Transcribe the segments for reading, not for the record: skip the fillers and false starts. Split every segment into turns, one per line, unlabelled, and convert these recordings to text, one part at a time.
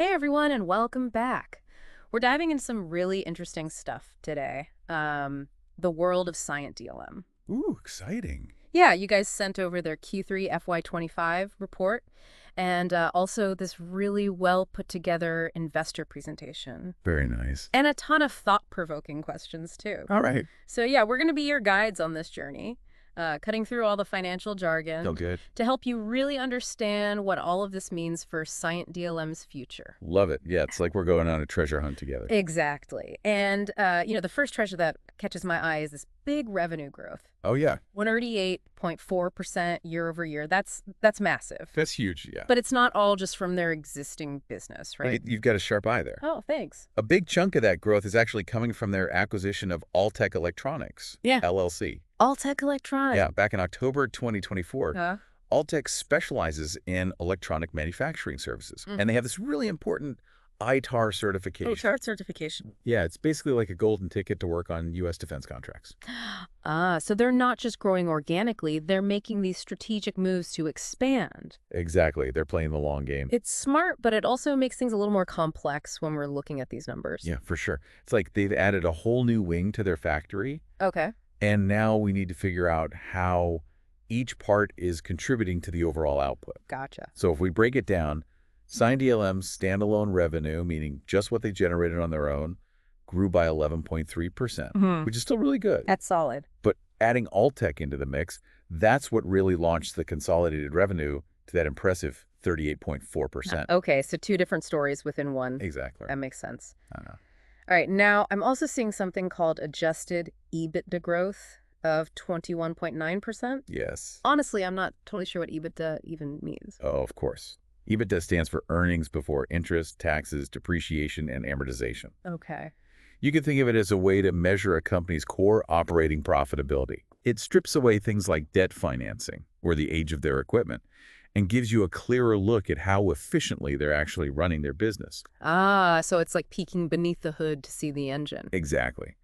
Hey everyone, and welcome back. We're diving into some really interesting stuff today. The world of Cyient DLM.
Ooh, exciting.
Yeah, you guys sent over their Q3 FY25 report, and also this really well put together investor presentation,
Very nice.
and a ton of thought-provoking questions too.
All right.
So yeah, we're going to be your guides on this journey, cutting through all the financial
So
jargon
good.
to help you really understand what all of this means for Cyient DLM's future.
Love it. Yeah, it's like we're going on a treasure hunt together.
Exactly. And, the first treasure that catches my eye is this big revenue growth.
Oh, yeah.
138.4% year over year. That's massive.
That's huge. Yeah.
But it's not all just from their existing business, right?
You've got a sharp eye there.
Oh, thanks.
A big chunk of that growth is actually coming from their acquisition of Alltech Electronics,
Yeah.
LLC.
Alltech Electronics.
Yeah, back in October 2024,
Uh,
Alltech specializes in electronic manufacturing services, and they have this really important ITAR certification.
chart certification.
Yeah, it's basically like a golden ticket to work on U.S. defense contracts.
So they're not just growing organically, they're making these strategic moves to expand.
Exactly. They're playing the long game.
It's smart, but it also makes things a little more complex when we're looking at these numbers.
Yeah, for sure. It's like they've added a whole new wing to their factory,
Okay.
and now we need to figure out how each part is contributing to the overall output.
Gotcha.
So if we break it down, Cyient DLM's standalone revenue, meaning just what they generated on their own, grew by 11.3%, which is still really good.
That's solid.
But adding Alltech into the mix, that's what really launched the consolidated revenue to that impressive 38.4%.
Okay, so two different stories within one.
Exactly.
That makes sense.
I know.
All right, now I'm also seeing something called adjusted EBITDA growth of 21.9%.
Yes.
Honestly, I'm not totally sure what EBITDA even means.
Oh, of course. EBITDA stands for earnings before interest, taxes, depreciation, and amortization.
Okay.
You can think of it as a way to measure a company's core operating profitability. It strips away things like debt financing or the age of their equipment and gives you a clearer look at how efficiently they're actually running their business.
So it's like peeking beneath the hood to see the engine.
Exactly.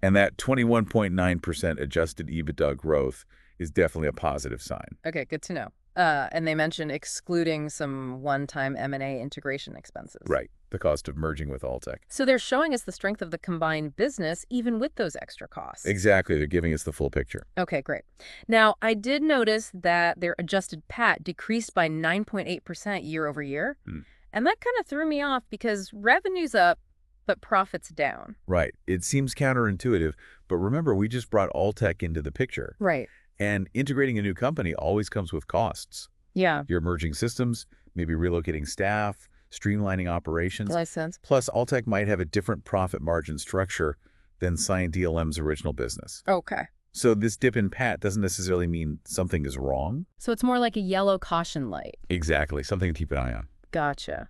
And that 21.9% adjusted EBITDA growth is definitely a positive sign.
Okay, good to know. And they mentioned excluding some one-time M&A integration expenses.
Right. The cost of merging with Alltech.
So they're showing us the strength of the combined business, even with those extra costs.
Exactly. They're giving us the full picture.
Okay, great. Now, I did notice that their adjusted PAT decreased by 9.8% year over year. And that kind of threw me off because revenue's up, but profit's down.
Right. It seems counterintuitive, but remember, we just brought Alltech into the picture.
Right.
And integrating a new company always comes with costs.
Yeah.
You're merging systems, maybe relocating staff, streamlining operations.
Makes sense.
Plus, Alltech might have a different profit margin structure than Cyient DLM's original business.
Okay.
So this dip in PAT doesn't necessarily mean something is wrong.
So it's more like a yellow caution light.
Exactly. Something to keep an eye on.
Gotcha.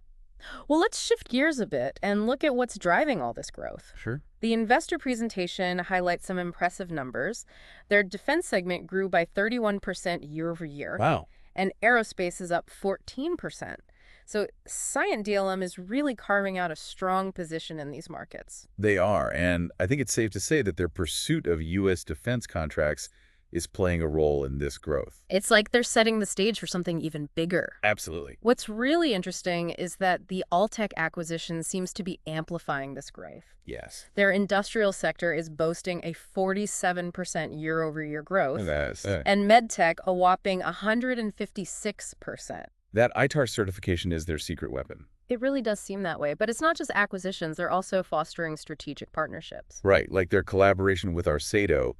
Well, let's shift gears a bit and look at what's driving all this growth.
Sure.
The investor presentation highlights some impressive numbers. Their defense segment grew by 31% year over year.
Wow.
And aerospace is up 14%. So Cyient DLM is really carving out a strong position in these markets.
They are. And I think it's safe to say that their pursuit of U.S. defense contracts is playing a role in this growth.
It's like they're setting the stage for something even bigger.
Absolutely.
What's really interesting is that the Alltech acquisition seems to be amplifying this growth.
Yes.
Their industrial sector is boasting a 47% year-over-year growth, and medtech a whopping 156%.
That ITAR certification is their secret weapon.
It really does seem that way, but it's not just acquisitions, they're also fostering strategic partnerships.
Right, like their collaboration with Arcedo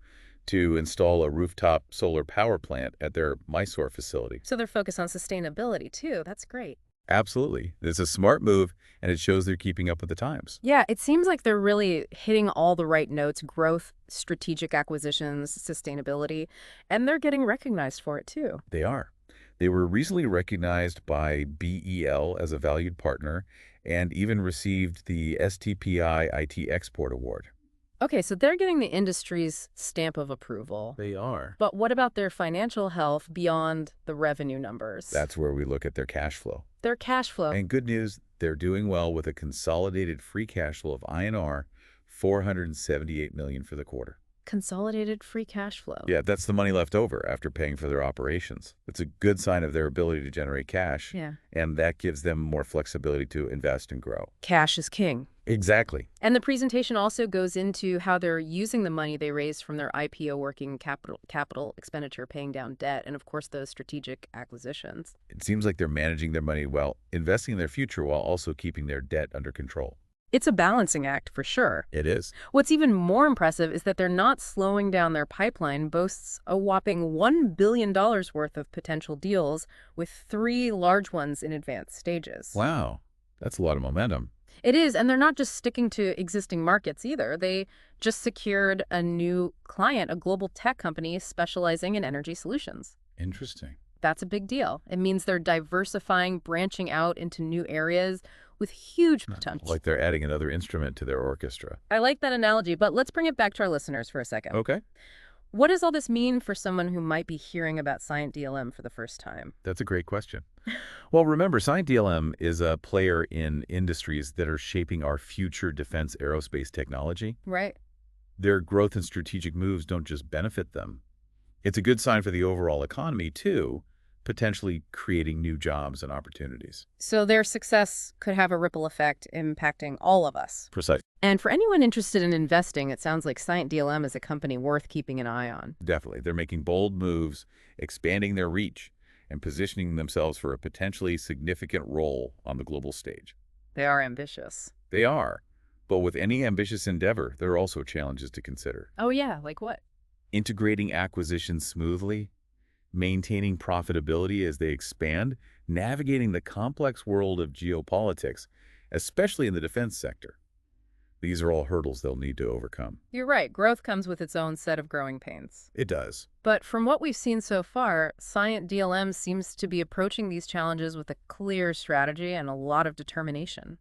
to install a rooftop solar power plant at their Mysore facility.
So they're focused on sustainability, too. That's great.
Absolutely. It's a smart move, and it shows they're keeping up with the times.
Yeah, it seems like they're really hitting all the right notes: growth, strategic acquisitions, sustainability, and they're getting recognized for it, too.
They are. They were recently recognized by BEL as a valued partner and even received the STPI IT Export Award.
Okay, so they're getting the industry's stamp of approval.
They are.
But what about their financial health beyond the revenue numbers?
That's where we look at their cash flow.
Their cash flow.
And good news, they're doing well with a consolidated free cash flow of INR 478 million for the quarter.
Consolidated free cash flow.
Yeah, that's the money left over after paying for their operations. It's a good sign of their ability to generate cash,
Yeah.
and that gives them more flexibility to invest and grow.
Cash is king.
Exactly.
And the presentation also goes into how they're using the money they raised from their IPO working capital expenditure, paying down debt, and of course those strategic acquisitions.
It seems like they're managing their money well, investing in their future while also keeping their debt under control.
It's a balancing act for sure.
It is.
What's even more impressive is that they're not slowing down. Their pipeline boasts a whopping $1 billion worth of potential deals, with 3 large ones in advanced stages.
Wow, that's a lot of momentum.
It is, and they're not just sticking to existing markets either. They just secured a new client, a global tech company specializing in energy solutions.
Interesting.
That's a big deal. It means they're diversifying, branching out into new areas with huge potential.
Like they're adding another instrument to their orchestra.
I like that analogy, but let's bring it back to our listeners for a second.
Okay.
What does all this mean for someone who might be hearing about Cyient DLM for the first time?
That's a great question. Well, remember, Cyient DLM is a player in industries that are shaping our future defense aerospace technology.
Right.
Their growth and strategic moves don't just benefit them. It's a good sign for the overall economy, too, potentially creating new jobs and opportunities.
So their success could have a ripple effect impacting all of us.
Precisely.
And for anyone interested in investing, it sounds like Cyient DLM is a company worth keeping an eye on.
Definitely. They're making bold moves, expanding their reach, and positioning themselves for a potentially significant role on the global stage.
They are ambitious.
They are. But with any ambitious endeavor, there are also challenges to consider.
Oh yeah, like what?
Integrating acquisitions smoothly, maintaining profitability as they expand, navigating the complex world of geopolitics, especially in the defense sector. These are all hurdles they'll need to overcome.
You're right. Growth comes with its own set of growing pains.
It does.
But from what we've seen so far, Cyient DLM seems to be approaching these challenges with a clear strategy and a lot of determination.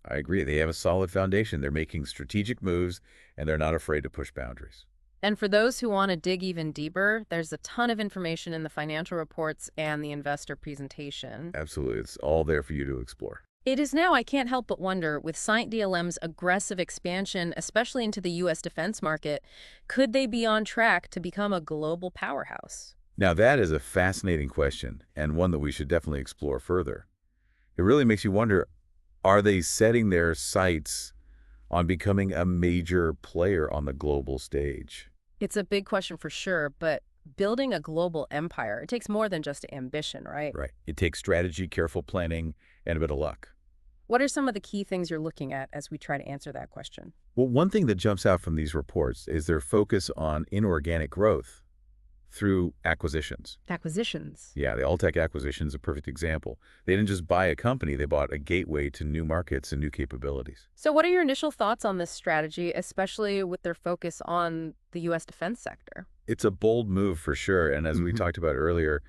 I agree. They have a solid foundation. They're making strategic moves, and they're not afraid to push boundaries.
And for those who want to dig even deeper, there's a ton of information in the financial reports and the investor presentation.
Absolutely. It's all there for you to explore.
It is now. I can't help but wonder, with Cyient DLM's aggressive expansion, especially into the U.S. defense market, could they be on track to become a global powerhouse?
Now, that is a fascinating question, and one that we should definitely explore further. It really makes you wonder, are they setting their sights on becoming a major player on the global stage?
It's a big question for sure, but building a global empire, it takes more than just ambition, right?
Right. It takes strategy, careful planning, and a bit of luck.
What are some of the key things you're looking at as we try to answer that question?
Well, one thing that jumps out from these reports is their focus on inorganic growth through acquisitions.
Acquisitions.
Yeah, the Alltech acquisition is a perfect example. They didn't just buy a company, they bought a gateway to new markets and new capabilities.
So what are your initial thoughts on this strategy, especially with their focus on the U.S. defense sector?
It's a bold move for sure, and as we talked about earlier,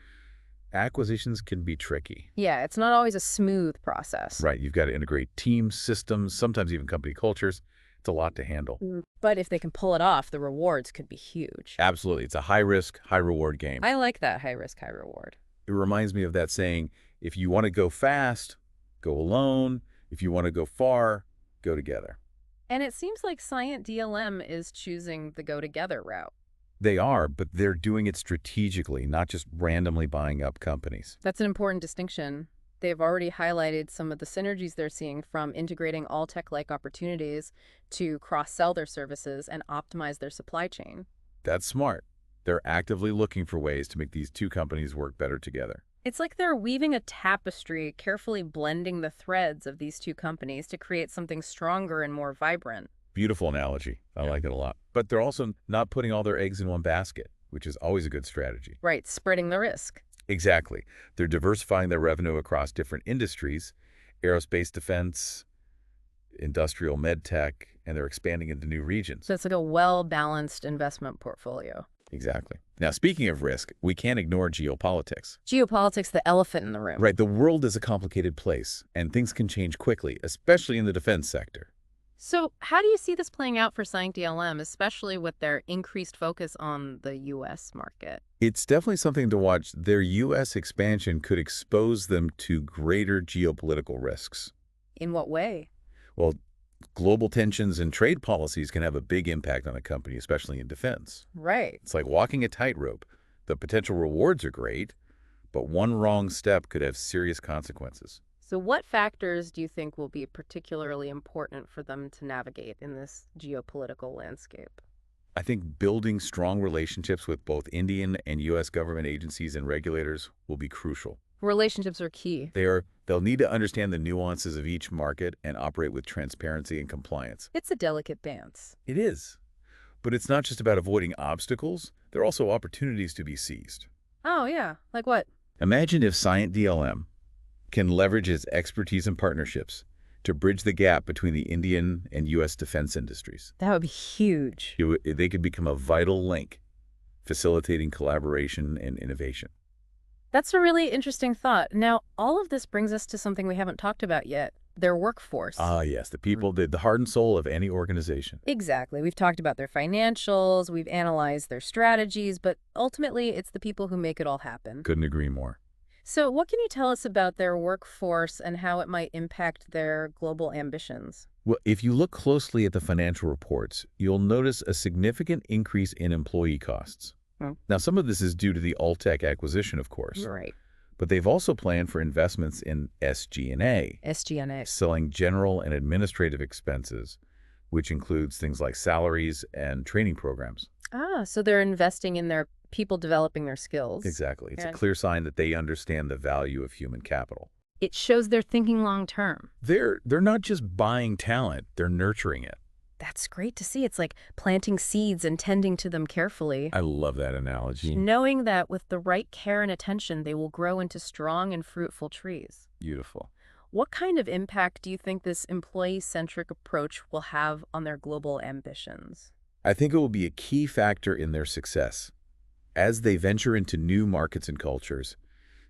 acquisitions can be tricky.
Yeah, it's not always a smooth process.
Right, you've got to integrate teams, systems, sometimes even company cultures. It's a lot to handle.
But if they can pull it off, the rewards could be huge.
Absolutely. It's a high-risk, high-reward game.
I like that high risk, high reward.
It reminds me of that saying, if you want to go fast, go alone. If you want to go far, go together.
And it seems like Cyient DLM is choosing the go-together route.
They are, but they're doing it strategically, not just randomly buying up companies.
That's an important distinction. They've already highlighted some of the synergies they're seeing from integrating Alltech-like opportunities to cross-sell their services and optimize their supply chain.
That's smart. They're actively looking for ways to make these two companies work better together.
It's like they're weaving a tapestry, carefully blending the threads of these two companies to create something stronger and more vibrant.
Beautiful analogy. I like it a lot. But they're also not putting all their eggs in one basket, which is always a good strategy.
Right, spreading the risk.
Exactly. They're diversifying their revenue across different industries, aerospace, defense, industrial, med tech, and they're expanding into new regions.
So it's like a well-balanced investment portfolio.
Exactly. Now, speaking of risk, we can't ignore geopolitics.
Geopolitics, the elephant in the room.
Right. The world is a complicated place, and things can change quickly, especially in the defense sector.
So how do you see this playing out for Cyient DLM, especially with their increased focus on the U.S. market?
It's definitely something to watch. Their U.S. expansion could expose them to greater geopolitical risks.
In what way?
Well, Global tensions and trade policies can have a big impact on a company, especially in defense.
Right.
It's like walking a tightrope. The potential rewards are great, but one wrong step could have serious consequences.
So what factors do you think will be particularly important for them to navigate in this geopolitical landscape?
I think building strong relationships with both Indian and U.S. government agencies and regulators will be crucial.
Relationships are key.
They'll need to understand the nuances of each market and operate with transparency and compliance.
It's a delicate dance.
It is. But it's not just about avoiding obstacles. There are also opportunities to be seized.
Oh, yeah. Like what?
Imagine if Cyient DLM can leverage its expertise and partnerships to bridge the gap between the Indian and U.S. defense industries.
That would be huge.
They could become a vital link, facilitating collaboration and innovation.
That's a really interesting thought. Now, all of this brings us to something we haven't talked about yet, their workforce.
Ah, yes, the people, the heart and soul of any organization.
Exactly. We've talked about their financials, we've analyzed their strategies, but ultimately it's the people who make it all happen.
Couldn't agree more.
So what can you tell us about their workforce and how it might impact their global ambitions?
Well, if you look closely at the financial reports, you'll notice a significant increase in employee costs. Now, some of this is due to the Alltech acquisition, of course.
Right.
But they've also planned for investments in SG&A.
SG&A.
Selling general and administrative expenses, which includes things like salaries and training programs.
Ah, so they're investing in their people developing their skills.
Exactly. It's
Yeah.
a clear sign that they understand the value of human capital.
It shows they're thinking long term.
They're not just buying talent, they're nurturing it.
That's great to see. It's like planting seeds and tending to them carefully.
I love that analogy.
Knowing that with the right care and attention, they will grow into strong and fruitful trees.
Beautiful.
What kind of impact do you think this employee-centric approach will have on their global ambitions?
I think it will be a key factor in their success. As they venture into new markets and cultures,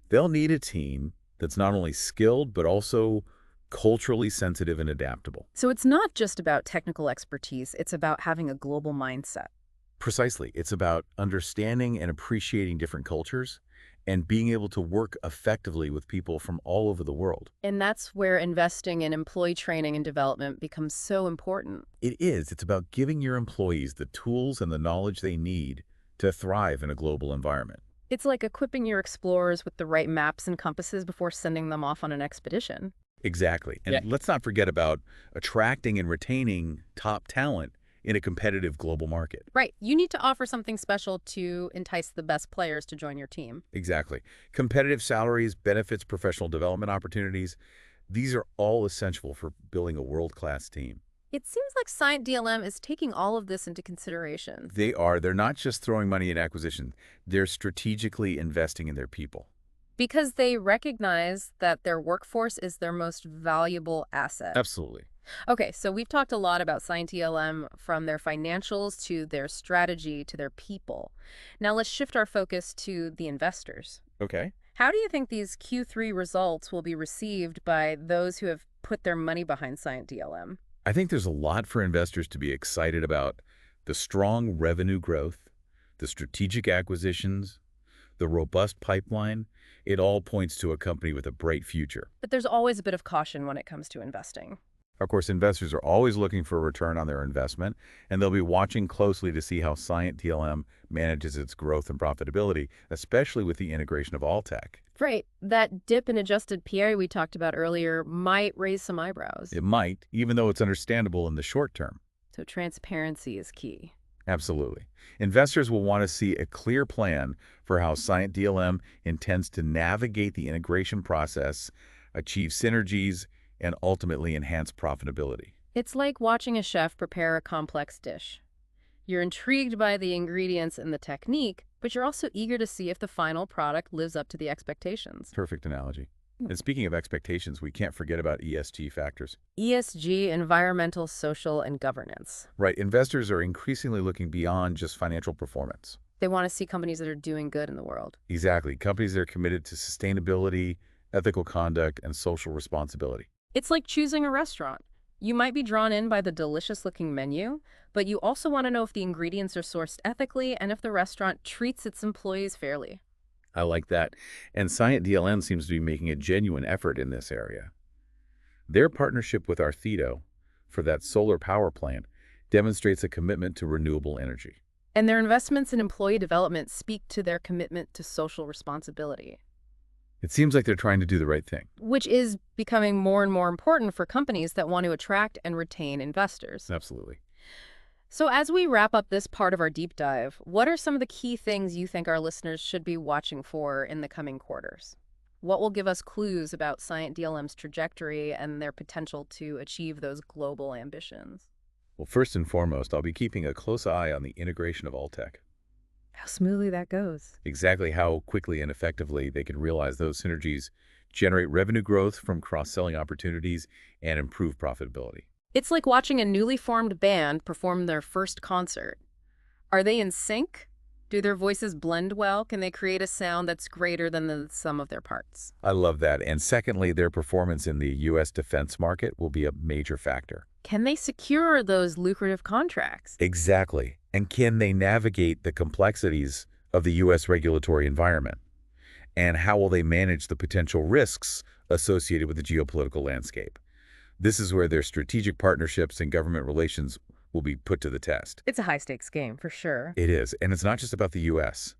they'll need a team that's not only skilled, but also culturally sensitive and adaptable.
So it's not just about technical expertise, it's about having a global mindset.
Precisely. It's about understanding and appreciating different cultures and being able to work effectively with people from all over the world.
And that's where investing in employee training and development becomes so important.
It is. It's about giving your employees the tools and the knowledge they need to thrive in a global environment.
It's like equipping your explorers with the right maps and compasses before sending them off on an expedition.
Exactly. And let's not forget about attracting and retaining top talent in a competitive global market.
Right. You need to offer something special to entice the best players to join your team.
Exactly. Competitive salaries, benefits, professional development opportunities, these are all essential for building a world-class team.
It seems like Cyient DLM is taking all of this into consideration.
They are. They're not just throwing money at acquisition. They're strategically investing in their people.
Because they recognize that their workforce is their most valuable asset.
Absolutely.
Okay, so we've talked a lot about Cyient DLM, from their financials to their strategy to their people. Now let's shift our focus to the investors.
Okay.
How do you think these Q3 results will be received by those who have put their money behind Cyient DLM?
I think there's a lot for investors to be excited about. The strong revenue growth, the strategic acquisitions, the robust pipeline. It all points to a company with a bright future.
But there's always a bit of caution when it comes to investing.
Of course, investors are always looking for a return on their investment, and they'll be watching closely to see how Cyient DLM manages its growth and profitability, especially with the integration of Alltech.
Right. That dip in adjusted PA we talked about earlier might raise some eyebrows.
It might, even though it's understandable in the short term.
So transparency is key.
Absolutely. Investors will want to see a clear plan for how Cyient DLM intends to navigate the integration process, achieve synergies, and ultimately enhance profitability.
It's like watching a chef prepare a complex dish. You're intrigued by the ingredients and the technique, but you're also eager to see if the final product lives up to the expectations.
Perfect analogy. And speaking of expectations, we can't forget about ESG factors.
ESG, environmental, social, and governance.
Right. Investors are increasingly looking beyond just financial performance.
They want to see companies that are doing good in the world.
Exactly. Companies that are committed to sustainability, ethical conduct, and social responsibility.
It's like choosing a restaurant. You might be drawn in by the delicious-looking menu, but you also want to know if the ingredients are sourced ethically and if the restaurant treats its employees fairly.
I like that. And Cyient DLM seems to be making a genuine effort in this area. Their partnership with Arthedo for that solar power plant demonstrates a commitment to renewable energy.
And their investments in employee development speak to their commitment to social responsibility,
It seems like they're trying to do the right thing.
which is becoming more and more important for companies that want to attract and retain investors.
Absolutely.
So as we wrap up this part of our deep dive, what are some of the key things you think our listeners should be watching for in the coming quarters? What will give us clues about Cyient DLM's trajectory and their potential to achieve those global ambitions?
Well, first and foremost, I'll be keeping a close eye on the integration of Alltech.
How smoothly that goes.
Exactly how quickly and effectively they can realize those synergies, generate revenue growth from cross-selling opportunities, and improve profitability.
It's like watching a newly formed band perform their first concert. Are they in sync? Do their voices blend well? Can they create a sound that's greater than the sum of their parts?
I love that. And secondly, their performance in the U.S. defense market will be a major factor.
Can they secure those lucrative contracts?
Exactly. And can they navigate the complexities of the U.S. regulatory environment? And how will they manage the potential risks associated with the geopolitical landscape? This is where their strategic partnerships and government relations will be put to the test.
It's a high-stakes game, for sure.
It is. And it's not just about the U.S.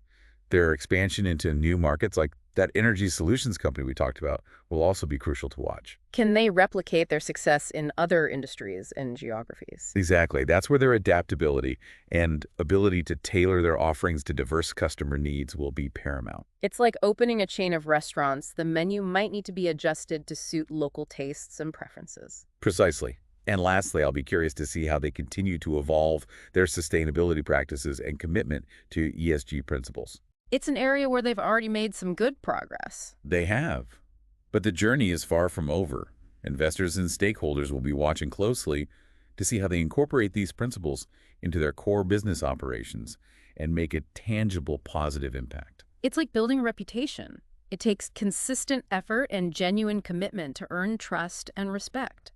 Their expansion into new markets like that energy solutions company we talked about will also be crucial to watch.
Can they replicate their success in other industries and geographies?
Exactly. That's where their adaptability and ability to tailor their offerings to diverse customer needs will be paramount.
It's like opening a chain of restaurants. The menu might need to be adjusted to suit local tastes and preferences.
Precisely. And lastly, I'll be curious to see how they continue to evolve their sustainability practices and commitment to ESG principles.
It's an area where they've already made some good progress.
They have. But the journey is far from over. Investors and stakeholders will be watching closely to see how they incorporate these principles into their core business operations and make a tangible positive impact.
It's like building a reputation. It takes consistent effort and genuine commitment to earn trust and respect.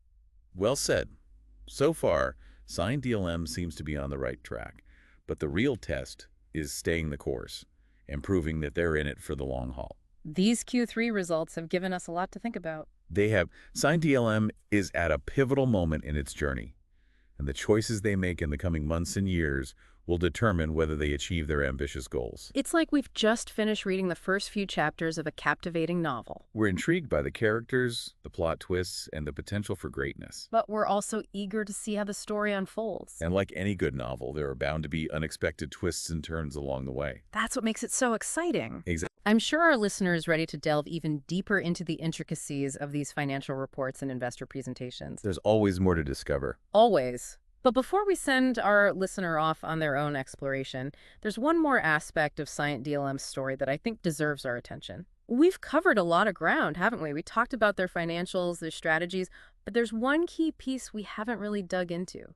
Well said. So far, Cyient DLM seems to be on the right track, but the real test is staying the course and proving that they're in it for the long haul.
These Q3 results have given us a lot to think about.
They have. Cyient DLM is at a pivotal moment in its journey, and the choices they make in the coming months and years will determine whether they achieve their ambitious goals.
It's like we've just finished reading the first few chapters of a captivating novel.
We're intrigued by the characters, the plot twists, and the potential for greatness.
But we're also eager to see how the story unfolds.
And like any good novel, there are bound to be unexpected twists and turns along the way.
That's what makes it so exciting.
Exactly.
I'm sure our listener is ready to delve even deeper into the intricacies of these financial reports and investor presentations.
There's always more to discover.
Always. But before we send our listener off on their own exploration, there's one more aspect of Cyient DLM's story that I think deserves our attention. We've covered a lot of ground, haven't we? We talked about their financials, their strategies, but there's one key piece we haven't really dug into.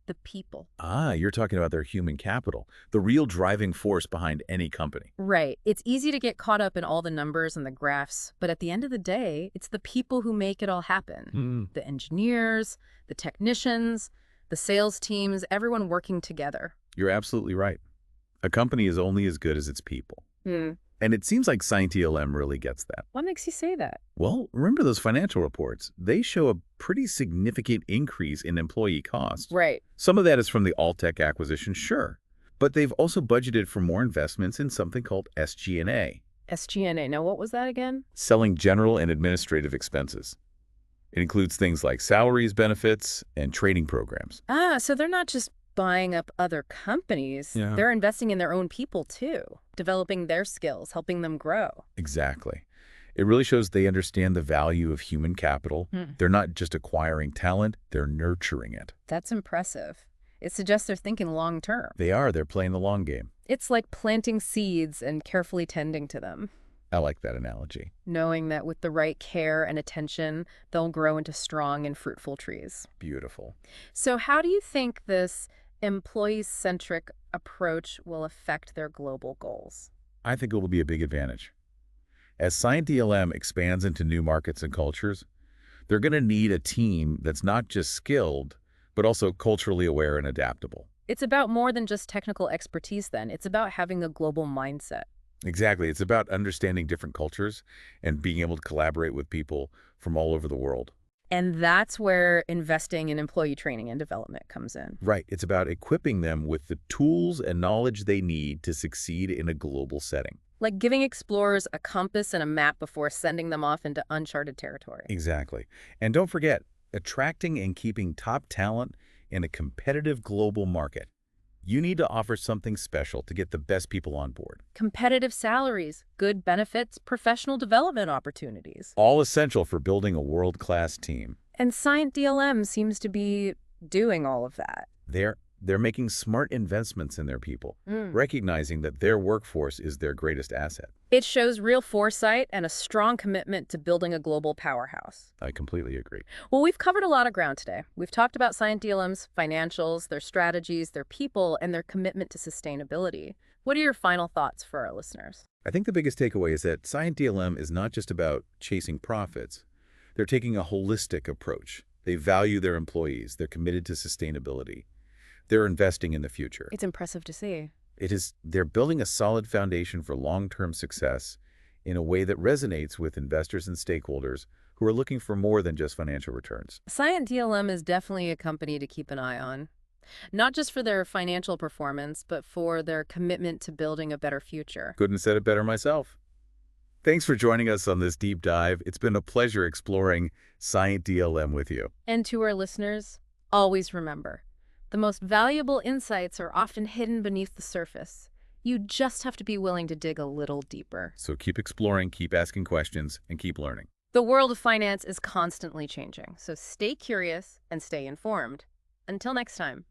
The people.
Ah, you're talking about their human capital, the real driving force behind any company.
Right. It's easy to get caught up in all the numbers and the graphs, but at the end of the day, it's the people who make it all happen. The engineers, the technicians, the sales teams, everyone working together.
You're absolutely right. A company is only as good as its people. And it seems like Cyient DLM really gets that.
What makes you say that?
Well, remember those financial reports? They show a pretty significant increase in employee costs.
Right.
Some of that is from the Alltech acquisition, sure. But they've also budgeted for more investments in something called SG&A.
SG&A. Now, what was that again?
Selling general and administrative expenses. It includes things like salaries, benefits, and training programs.
Ah, so they're not just buying up other companies.
Yeah.
They're investing in their own people, too, developing their skills, helping them grow.
Exactly. It really shows they understand the value of human capital. They're not just acquiring talent, they're nurturing it.
That's impressive. It suggests they're thinking long term.
They are. They're playing the long game.
It's like planting seeds and carefully tending to them,
I like that analogy.
knowing that with the right care and attention, they'll grow into strong and fruitful trees.
Beautiful.
So how do you think this employee-centric approach will affect their global goals?
I think it will be a big advantage. As Cyient DLM expands into new markets and cultures, they're going to need a team that's not just skilled, but also culturally aware and adaptable.
It's about more than just technical expertise then. It's about having a global mindset.
Exactly. It's about understanding different cultures and being able to collaborate with people from all over the world.
And that's where investing in employee training and development comes in.
Right. It's about equipping them with the tools and knowledge they need to succeed in a global setting.
Like giving explorers a compass and a map before sending them off into uncharted territory.
Exactly. And don't forget, attracting and keeping top talent in a competitive global market. You need to offer something special to get the best people on board.
Competitive salaries, good benefits, professional development opportunities.
All essential for building a world-class team.
And Cyient DLM seems to be doing all of that.
They're making smart investments in their people, recognizing that their workforce is their greatest asset.
It shows real foresight and a strong commitment to building a global powerhouse.
I completely agree.
Well, we've covered a lot of ground today. We've talked about Cyient DLM's financials, their strategies, their people, and their commitment to sustainability. What are your final thoughts for our listeners?
I think the biggest takeaway is that Cyient DLM is not just about chasing profits. They're taking a holistic approach. They value their employees. They're committed to sustainability. They're investing in the future.
It's impressive to see.
They're building a solid foundation for long-term success in a way that resonates with investors and stakeholders who are looking for more than just financial returns.
Cyient DLM is definitely a company to keep an eye on, not just for their financial performance, but for their commitment to building a better future.
Couldn't have said it better myself. Thanks for joining us on this deep dive. It's been a pleasure exploring Cyient DLM with you.
And to our listeners, always remember, the most valuable insights are often hidden beneath the surface. You just have to be willing to dig a little deeper.
So keep exploring, keep asking questions, and keep learning.
The world of finance is constantly changing, so stay curious and stay informed. Until next time.